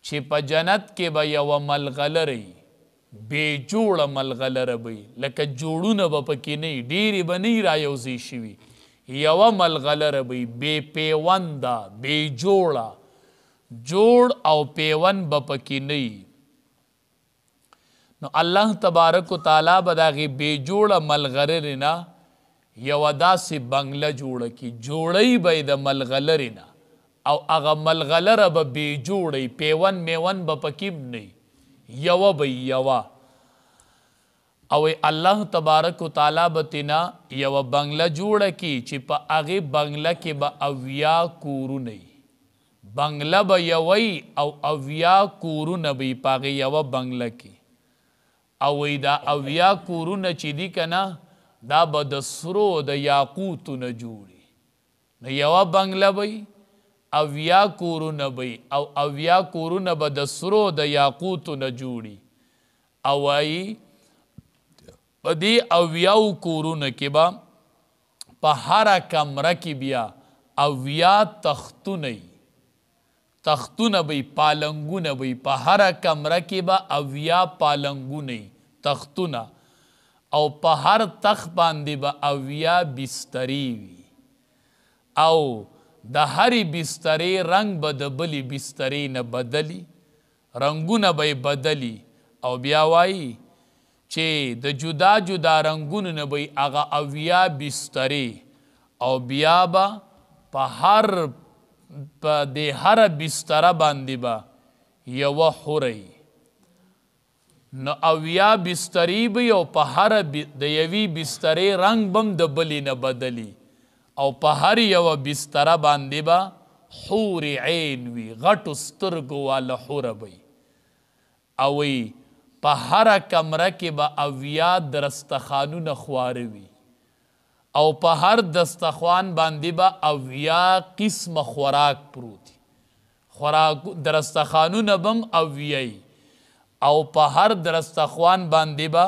چې په جنت کې به یوه ملغلرې بې جوړه ملغلره به لکه جوړونه به پکې نه وي ډېرې به نه وي رایوځای شوي یوه ملغلره به بې پیونده بې جوړه جوړ او پیوند به پکې نه وي نو الله تبارک و تعالی به د هغې بې جوړه ملغلرې نه یوه داسې بنګله جوړه کړي جوړی به یې د ملغلرې نه او هغه ملغلره به بې جوړی پیوند میوند به پکې هم نه یوه به یوه او الله تبارک و تعالی به تینا یوه بنګله جوړه کړي چې په هغې بنګله کې به 80 کورونه وي بنګله به یوه او 80 کورونه به وي په هغې یوه بنګله کې او وایي دا 80 کورونه چې دي که نه دا به د سرو د یاقوتو نه جوړي نو یوه بنګله به وي 80 کورونه به وي او 80 کورونه به د سرو د یاقوتو نه جوړي او وایي په دې 80 کورونه کې به په هره کمره کې بیا 80 تختونه وي تختونه به وي پالنګونه به وي په هره کمره کې به 80 پالنګونه وي تختونه او په هر تخت باندې به 80 بسترې وي او د هرې بسترې رنګ به د بلې بسترې نه بدلي رنګونه به یې بدلي او بیا وایي چې د جدا جدا رنګونو نه به یې هغه 80 بسترې او بیا به په دې هره بستره باندې به یوه حوره نو 80 بسترې به او په هره د یوې بسترې رنګ به هم د بلې نه بدلي او په هر یوه بستره باندې به حور عین وي غټو سترګو والا حوره به او وی په هره کمره کې به 80 درستخوانونه خواره وي او په هر دستخوان باندې به 80 قسمه خوراک پروت درستخوانونه به هم 80 او په هر درستخوان باندې به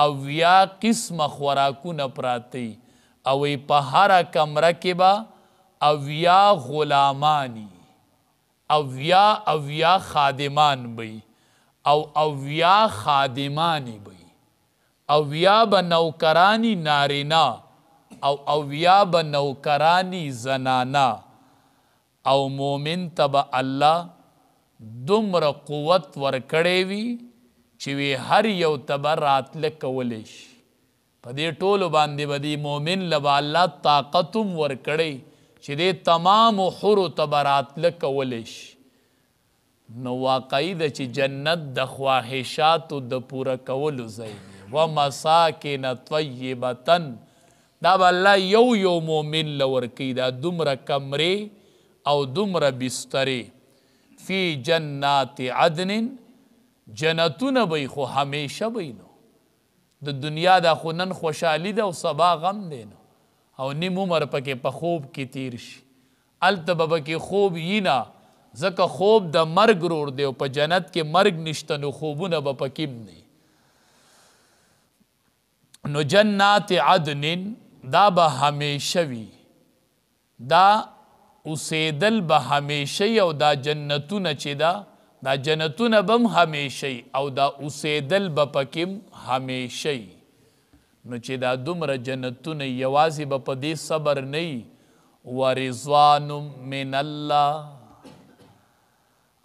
80 قسمه خوراکونه پراته او په هره کمره کې به 80 غلامانی 80 خادمان به او 80 خادمانی به 80 به نوکرانی نارینا او 80 به نوکرانی زنانا او مومن ته به الله دومره قوت ورکړی وي چې وی هر یو ته به راتله کولی شي په دې ټولو باندې به دې مؤمن له به الله طاقت هم ورکړی چې دې تمامو حورو ته به راتله کولی شي نو واقعي ده چې جنت د خواهشاتو د پوره کولو ځای دی ومساکن طیبة دا به الله یو مؤمن له ورکوي دا دومره کمرې او دومره بسترې فی جنات عدن جنتونه به خو همیشه به نو د دنیا دا خو نن خوشحالي ده او سبا غم دی نو او نیم عمر پکې په خوب کې تیر شي هلته به پکې خوب یي نه ځکه خوب د مرګ رور دی او په جنت کې مرګ نشته نو خوبونه به پکې هم نه نو جنات عدن دا به همیشه وي دا اوسېدل به همیشه او دا جنتونه چې دا جنتونه به هم همیشه او دا اوسېدل به پکې همیشه نو چې دا دومره جنتونه یوازې به په دې صبر نه وي ورضوان من الله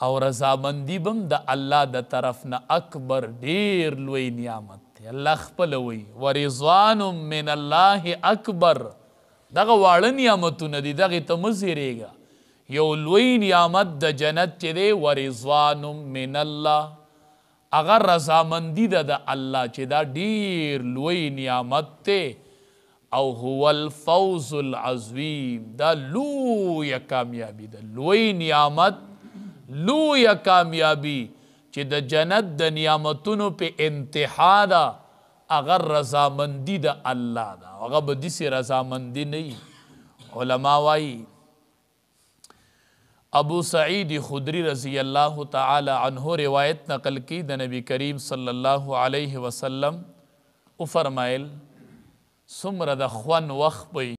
او رضامندي به هم د الله د طرف نه اکبر ډېر لوی نعمت دی الله خپله وایي ورضوان من الله اکبر دغه واړه نعمتونه دي دغې ته مه زیرېږه یو لوی نعمت د جنت چې دی ورضوان من الله هغه رضامندي ده د الله چې دا ډېر لوی نعمت دی او هو الفوز العظیم دا لویه کامیابي ده لوی نعمت لویه کامیابي چې د جنت د نعمتونو په انتها ده هغه رضامندي د الله ده هغه به داسې رضامندي نه وي علما وایي ابو سعید خدری رضی اللہ تعالی عنہ روایت نقل کی د نبی کریم صلی اللہ علیہ وسلم او فرمائل سمر د خوان وخت